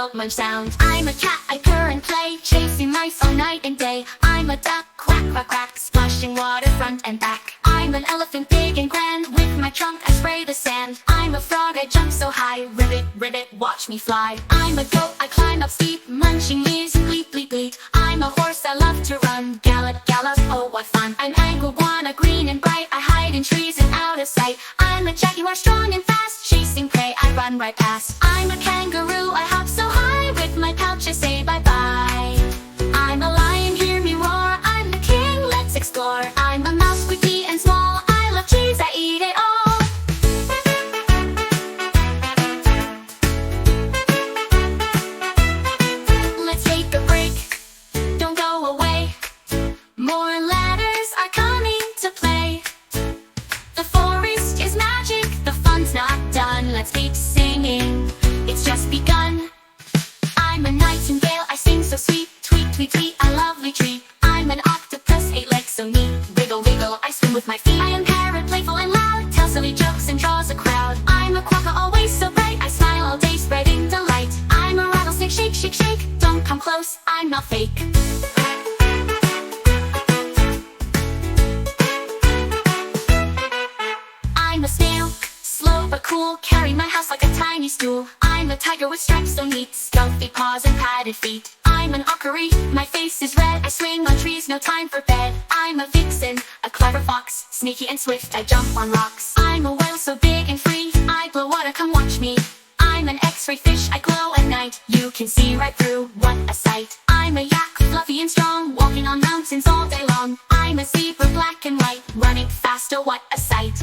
world munch sound. I'm a cat, I purr and play, chasing mice all night and day. I'm a duck, quack, quack, quack, splashing water front and back. I'm an elephant, big and grand, with my trunk I spray the sand. I'm a frog, I jump so high, ribbit, ribbit, watch me fly. I'm a goat, I climb up steep, munching leaves, bleat, bleat, bleat. I'm a horse, I love to run, gallop, gallop, oh what fun. I'm an iguana, green and bright, I hide in trees and out of sight. I'm a jaguar, strong and fast, chasing prey, I run right past. I'm a kangaroo, I hop so high, with my pouch I say bye-bye. I'm a lion, hear me roar, I'm the king, let's explore. I'm a mouse, squeaky and small, I love cheese, I eat it all. Let's take a break, don't go away. More ladders are coming to play. The forest is magic, the fun's not done. Let's keep singing, it's just begun. I'm a nightingale, I sing so sweet, tweet, tweet, tweet, a lovely treat. I'm an octopus, 8 legs so neat, wiggle, wiggle, I swim with my feet. I am parrot, playful and loud, tells silly jokes and draws a crowd. I'm a quokka, always so bright, I smile all day, spreading delight. I'm a rattlesnake, shake, shake, shake, don't come close, I'm not fake. I'm a snail, slow but cool, carry my house like a tiny stool. I'm a tiger with stripes so neat, stealthy paws and padded feet. I'm an ocaree, my face is red, I swing on trees, no time for bed. I'm a vixen, a clever fox, sneaky and swift, I jump on rocks. I'm a whale so big and free, I blow water, come watch me. I'm an X-ray fish, I glow at night, you can see right through, what a sight. I'm a yak, fluffy and strong, walking on mountains all day long. I'm a zebra, black and white, running fast, oh what a sight.